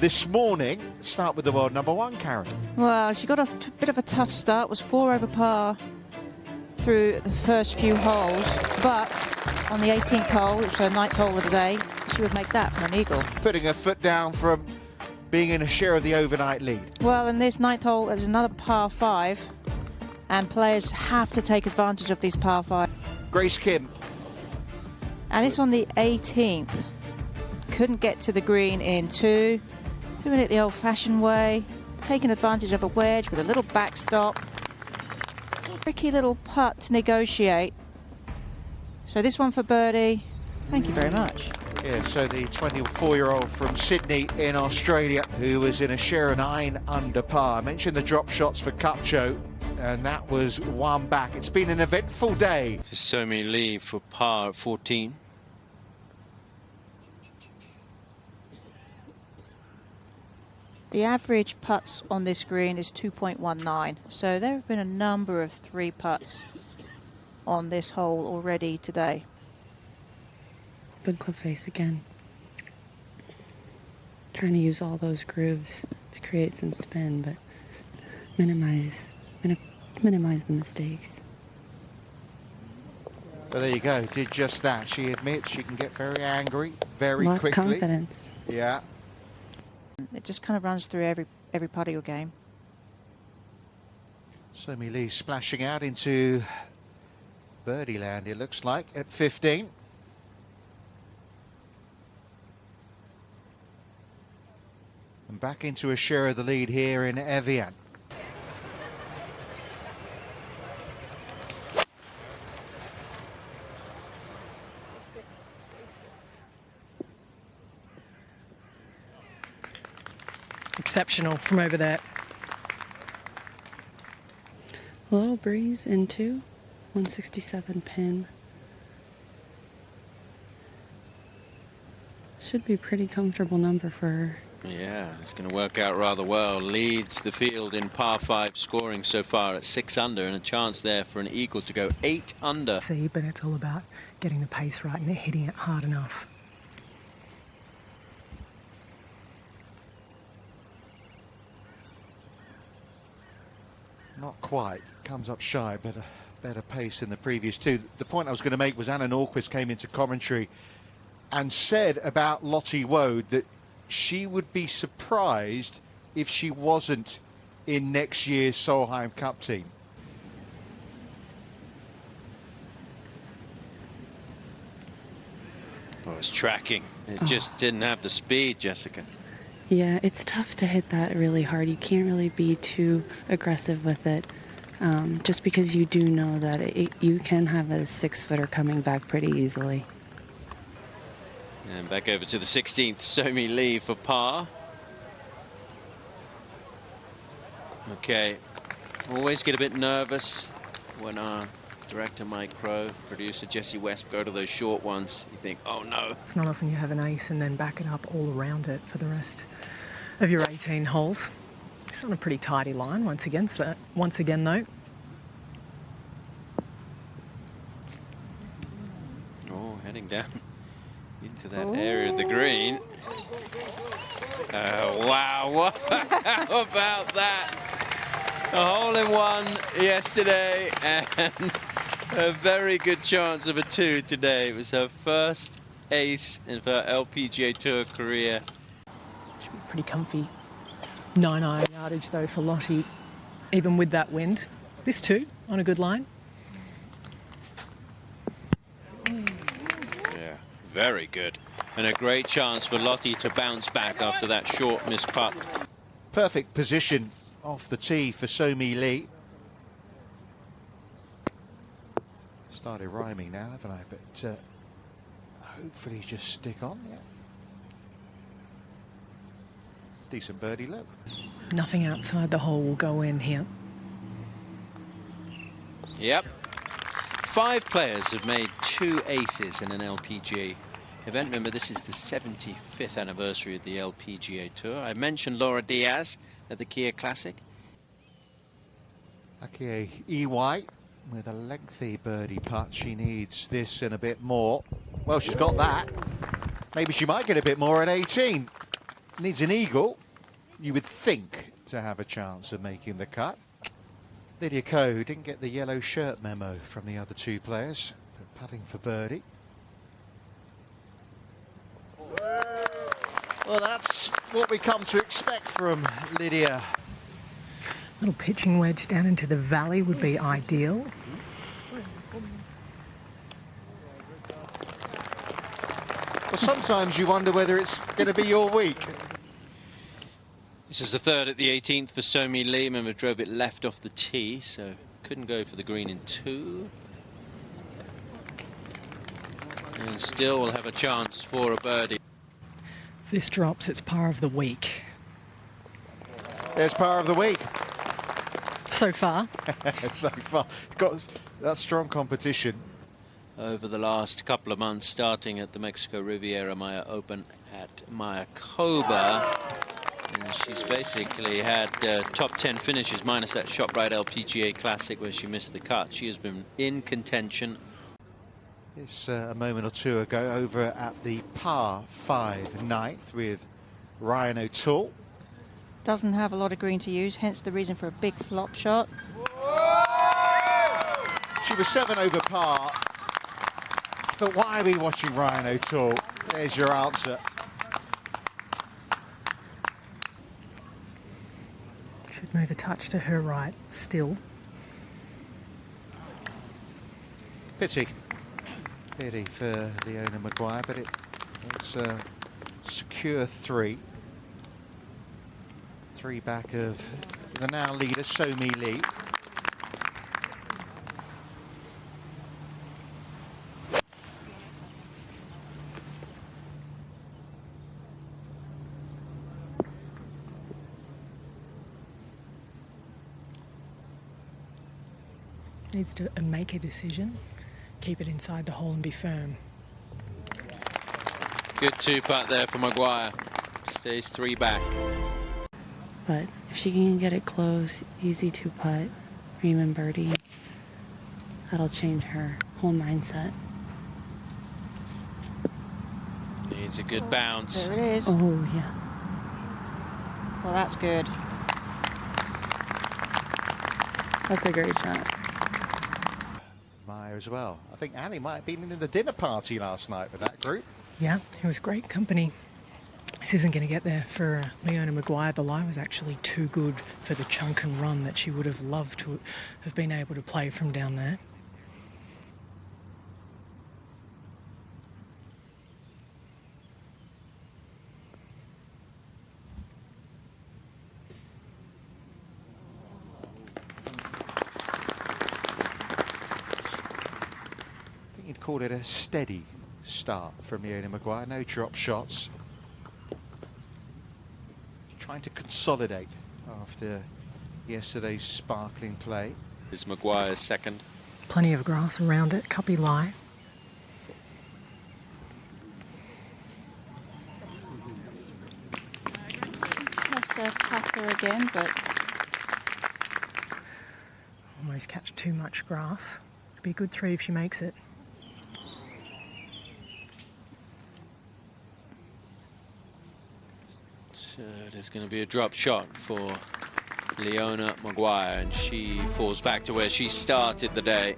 this morning. Start with the world number one, Karen. Well, she got a bit of a tough start, was 4 over par through the first few holes, but on the 18th hole, which was her 9th hole of the day, she would make that for an eagle. Putting her foot down from being in a share of the overnight lead. Well, in this 9th hole, there's another par 5, and players have to take advantage of these par 5. Grace Kim. And it's on the 18th. Couldn't get to the green in 2. Doing it the old-fashioned way, taking advantage of a wedge with a little backstop. Tricky little putt to negotiate. So this one for birdie. Thank you very much. Yeah, so the 24-year-old from Sydney in Australia, who was in a share of 9 under par. I mentioned the drop shots for Cupcho, and that was one back. It's been an eventful day. Somi Lee for par at 14. The average putts on this green is 2.19, so there have been a number of 3 putts on this hole already today. Big club face again. Trying to use all those grooves to create some spin, but minimize the mistakes. But there you go, did just that. She admits she can get very angry very quickly. Confidence. Yeah. It just kind of runs through every part of your game. Somi Lee splashing out into birdie land, it looks like, at 15. And back into a share of the lead here in Evian. Exceptional from over there. A little breeze into 167 pin. Should be a pretty comfortable number for her. Yeah, it's going to work out rather well. Leads the field in par 5 scoring so far at 6 under, and a chance there for an eagle to go 8 under. See, but it's all about getting the pace right and hitting it hard enough. Not quite, comes up shy, but a better pace than the previous 2. The point I was going to make was Anna Norquist came into commentary and said about Lottie Woad that she would be surprised if she wasn't in next year's Solheim Cup team. Oh, it's tracking. It just didn't have the speed, Jessica. Yeah, it's tough to hit that really hard. You can't really be too aggressive with it, just because you do know that you can have a 6-footer coming back pretty easily. And back over to the 16th, Somi Lee for par. Okay, always get a bit nervous when our director Mike Crow, producer Jesse West go to those short ones. You think, oh no. It's not often you have an ace and then back it up all around it for the rest of your 18 holes. It's on a pretty tidy line once again though. Oh, heading down into that area of the green. Wow, how about that? A hole-in-one yesterday and a very good chance of a 2 today. It was her first ace in her LPGA Tour career. Should be pretty comfy 9-iron yardage though for Lottie, even with that wind. This too, on a good line. Yeah, very good. And a great chance for Lottie to bounce back after that short missed putt. Perfect position off the tee for Somi Lee. Started rhyming now, haven't I? But hopefully just stick on. Yeah. Decent birdie look. Nothing outside the hole will go in here. Yep. 5 players have made 2 aces in an LPGA event. Remember, this is the 75th anniversary of the LPGA Tour. I mentioned Laura Diaz at the Kia Classic. Akie EY with a lengthy birdie putt. She needs this and a bit more. Well, she's got that. Maybe she might get a bit more at 18. needs an eagle, you would think, to have a chance of making the cut. Lydia Ko, who didn't get the yellow shirt memo from the other two players, but putting for birdie. Well, that's what we come to expect from Lydia. Little pitching wedge down into the valley would be ideal. Well, sometimes you wonder whether it's going to be your week. This is the third at the 18th for Somi Lee. Remember, drove it left off the tee, so couldn't go for the green in 2. And still will have a chance for a birdie. If this drops, it's par of the week. There's par of the week. So far. So far. It's got that strong competition. Over the last couple of months, starting at the Mexico Riviera Maya Open at Mayakoba. And she's basically had top 10 finishes, minus that ShopRite LPGA Classic where she missed the cut. She has been in contention. It's a moment or two ago over at the par 5 ninth with Ryan O'Toole. Doesn't have a lot of green to use, hence the reason for a big flop shot. She was 7 over par. I thought, why are we watching Ryan O'Toole? There's your answer. Should move a touch to her right still. Pity for Leona Maguire, but it's a secure 3. 3 back of the now leader, Somi Lee. Needs to make a decision, keep it inside the hole and be firm. Good 2-putt there for Maguire. Stays 3 back. But if she can get it close, easy 2-putt, or even birdie, that'll change her whole mindset. Needs a good bounce. There it is. Oh, yeah. Well, that's good. That's a great shot. Maya as well. I think Annie might have been in the dinner party last night with that group. Yeah, it was great company. This isn't going to get there for Leona Maguire. The lie was actually too good for the chunk and run that she would have loved to have been able to play from down there. I think you'd call it a steady start from Leona Maguire. No drop shots. Trying to consolidate after yesterday's sparkling play. Is Maguire's second. Plenty of grass around it, cuppy lie. Test the putter again, but Almost catch too much grass. It'd be a good 3 if she makes it. So there's going to be a drop shot for Leona Maguire, and she falls back to where she started the day.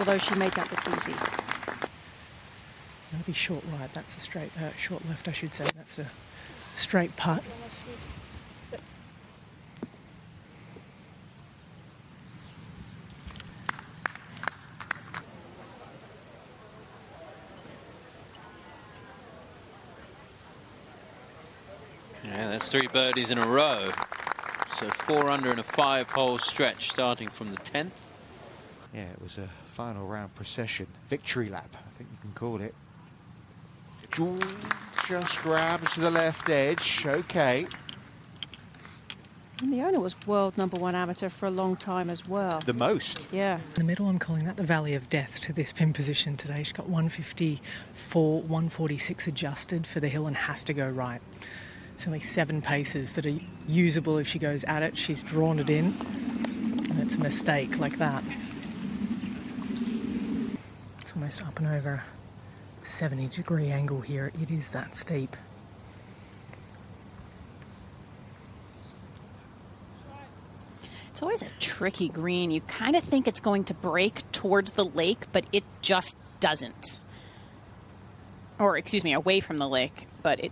although she made that look easy. That'll be short right. That's a straight, short left, I should say. That's a straight putt. Yeah, that's 3 birdies in a row. So 4 under in a 5-hole stretch starting from the 10th. Yeah, it was a final round procession. Victory lap, I think you can call it. Just grabs to the left edge. Okay. And Leona was world #1 amateur for a long time as well. The most. Yeah. In the middle, I'm calling that the valley of death to this pin position today. She's got 154, 146 adjusted for the hill and has to go right. It's only 7 paces that are usable if she goes at it. She's drawn it in, and it's a mistake like that. It's almost up and over a 70-degree angle here. It is that steep. It's always a tricky green. You kind of think it's going to break towards the lake, but it just doesn't. Or, excuse me, away from the lake. But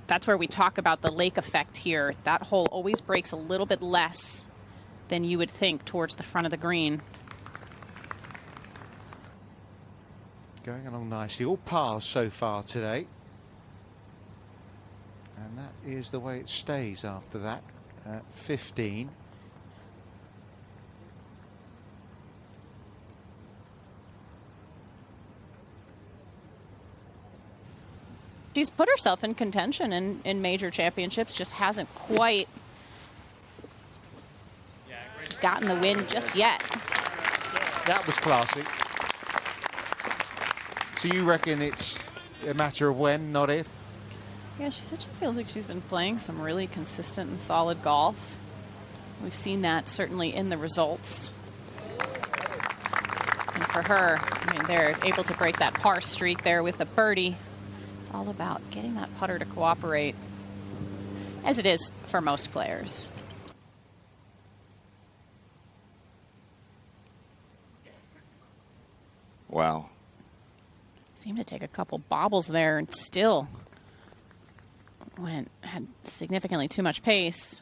that's where we talk about the lake effect here. That hole always breaks a little bit less than you would think towards the front of the green. Going along nicely. All pars so far today. And that is the way it stays after that. 15. She's put herself in contention in major championships, just hasn't quite gotten the win just yet. That was classy. So you reckon it's a matter of when, not if? Yeah, she said she feels like she's been playing some really consistent and solid golf. We've seen that certainly in the results. And for her, I mean, they're able to break that par streak there with a birdie. It's all about getting that putter to cooperate, as it is for most players. Wow. Seemed to take a couple bobbles there and still had significantly too much pace.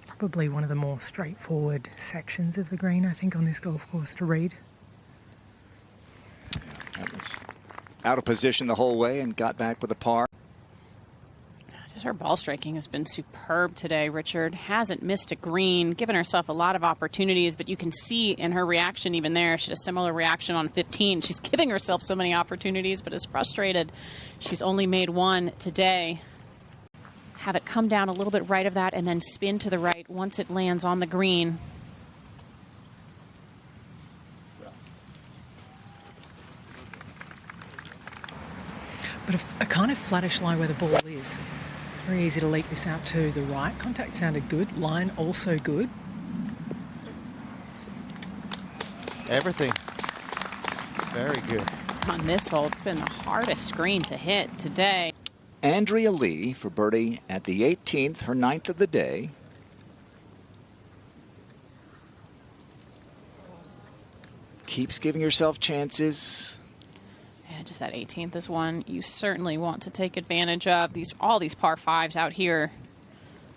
Probably one of the more straightforward sections of the green, I think, on this golf course to read. That was out of position the whole way and got back with a par. Just her ball striking has been superb today, Richard. Hasn't missed a green, given herself a lot of opportunities, but you can see in her reaction even there, she had a similar reaction on 15. She's giving herself so many opportunities, but is frustrated. She's only made one today. Have it come down a little bit right of that and then spin to the right once it lands on the green. But a kind of flattish lie where the ball is. Very easy to leak this out to the right. Contact sounded good. Line also good. Everything. Very good. On this hole, it's been the hardest green to hit today. Andrea Lee for birdie at the 18th, her 9th of the day. Keeps giving herself chances. Yeah, just that 18th is one you certainly want to take advantage of. All these par fives out here,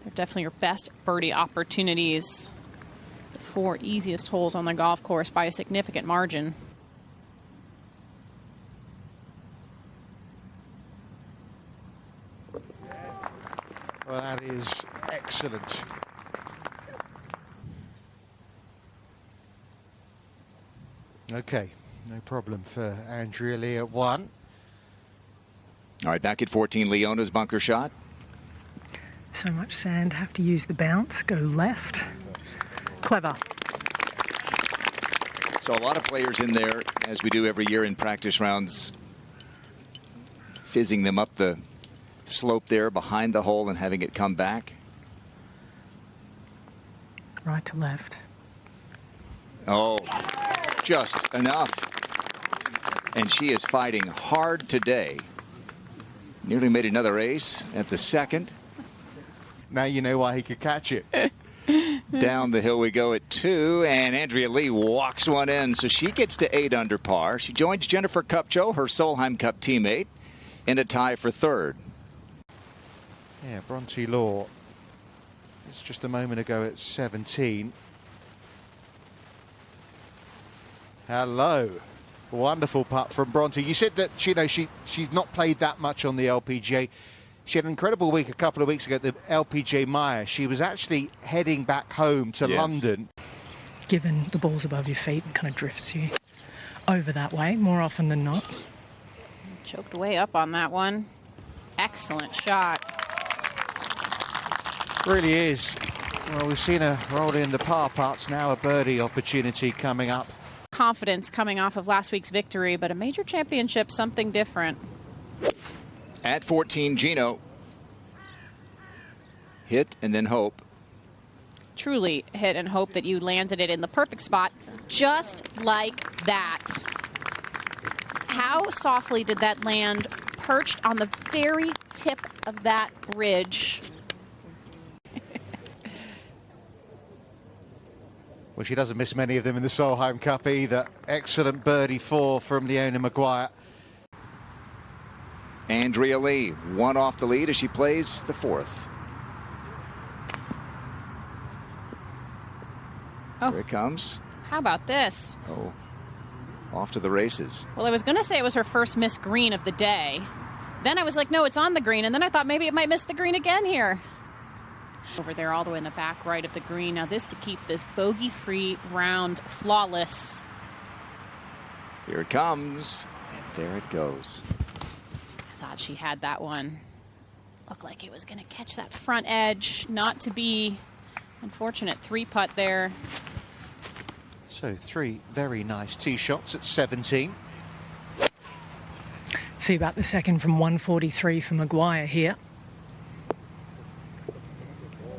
they're definitely your best birdie opportunities. The 4 easiest holes on the golf course by a significant margin. Well, that is excellent. Okay, no problem for Andrea Lee at 1. All right, back at 14, Leona's bunker shot. So much sand, have to use the bounce, go left. Clever. So a lot of players in there, as we do every year in practice rounds, fizzing them up the slope there behind the hole and having it come back. Right to left. Oh, just enough. And she is fighting hard today. Nearly made another ace at the second. Now you know why he could catch it. Down the hill we go at 2, and Andrea Lee walks one in, so she gets to 8 under par. She joins Jennifer Kupcho, her Solheim Cup teammate, in a tie for 3rd. Yeah, Bronte Law. It's just a moment ago at 17. Hello. Wonderful putt from Bronte. You said that she's not played that much on the LPGA. She had an incredible week a couple of weeks ago at the LPGA Maguire. She was actually heading back home to London. Given the ball's above your feet and kind of drifts you over that way more often than not. Choked way up on that one. Excellent shot. Really is. Well, we've seen her roll in the par putts. Now a birdie opportunity coming up. Confidence coming off of last week's victory, but a major championship, something different. At 14, Gino. Hit and then hope. Truly hit and hope that you landed it in the perfect spot, just like that. How softly did that land, perched on the very tip of that ridge? Well, she doesn't miss many of them in the Solheim Cup either. Excellent birdie 4 from Leona Maguire. Andrea Lee, one off the lead as she plays the 4th. Oh. Here it comes. How about this? Oh, off to the races. Well, I was going to say it was her first missed green of the day. Then I was like, no, it's on the green. And then I thought maybe it might miss the green again here. Over there all the way in the back right of the green. Now this to keep this bogey-free round flawless. Here it comes, and there it goes. I thought she had that one. Looked like it was going to catch that front edge. Not to be. Unfortunate 3-putt there. So 3 very nice tee shots at 17. See about the second from 143 for Maguire here.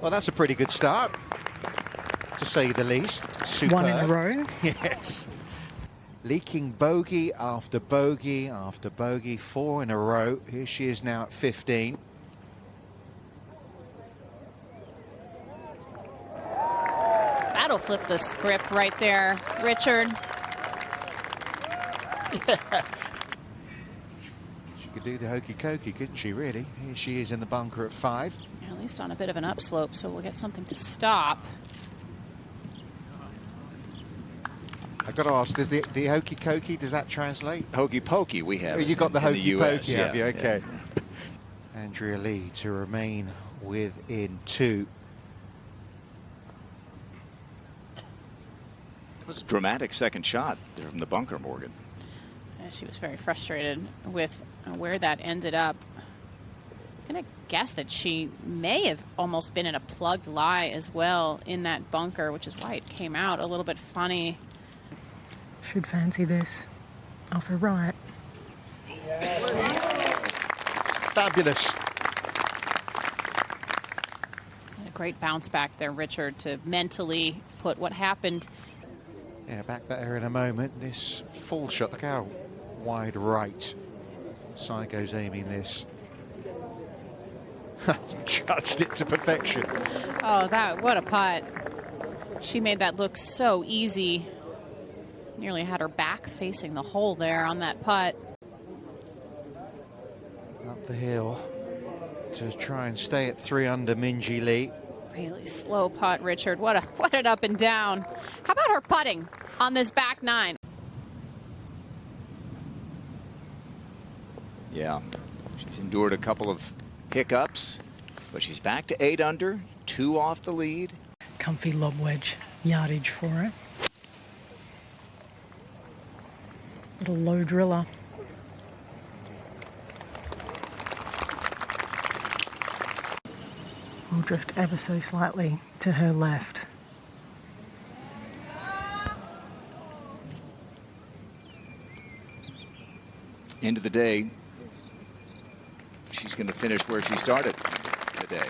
Well, that's a pretty good start, to say the least. Superb. One in a row. Yes. Leaking bogey after bogey after bogey, 4 in a row. Here she is now at 15. That'll flip the script right there, Richard. She could do the hokey cokey, couldn't she, really? Here she is in the bunker at 5. At least on a bit of an upslope, so we'll get something to stop. I've got to ask, does the hokey cokey, does that translate? Hokey pokey we have. You got the in hokey pokey, yeah, have you? Okay. Yeah. Andrea Lee to remain within 2. It was a dramatic second shot there from the bunker, Morgan. Yeah, she was very frustrated with where that ended up. I'm going to guess that she may have almost been in a plugged lie as well in that bunker, which is why it came out a little bit funny. Should fancy this. Off her right. Fabulous. And a great bounce back there, Richard, to mentally put what happened. Yeah, back there in a moment. This full shot, look how wide right side goes aiming this. Judged it to perfection. Oh, what a putt. She made that look so easy. Nearly had her back facing the hole there on that putt. Up the hill to try and stay at 3 under Minji Lee. Really slow putt, Richard. What an up and down. How about her putting on this back 9? Yeah, she's endured a couple of hiccups, but she's back to 8 under, 2 off the lead. Comfy lob wedge yardage for her. Little low driller. Will drift ever so slightly to her left. End of the day, she's going to finish where she started today.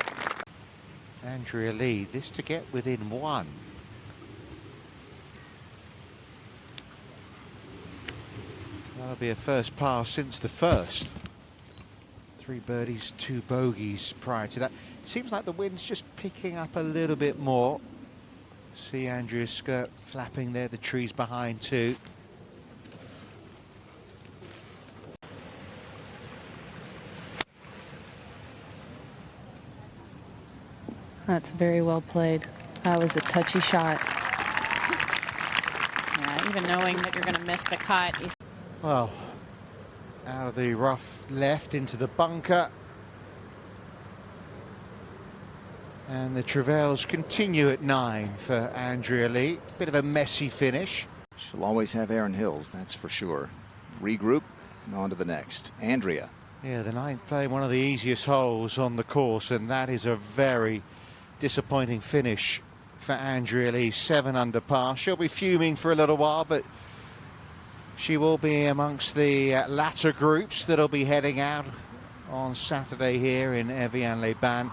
Andrea Lee, this to get within 1. That'll be a first pass since the first. 3 birdies, 2 bogeys prior to that. It seems like the wind's just picking up a little bit more. See Andrea's skirt flapping there, the trees behind too. That's very well played. That was a touchy shot. Yeah, even knowing that you're going to miss the cut. Well, out of the rough left into the bunker. And the travails continue at 9 for Andrea Lee. Bit of a messy finish. She'll always have Erin Hills, that's for sure. Regroup and on to the next. Andrea. Yeah, the 9th playing one of the easiest holes on the course, and that is a very disappointing finish for Andrea Lee. 7 under par. She'll be fuming for a little while, but she will be amongst the latter groups that'll be heading out on Saturday here in Evian-les-Bains.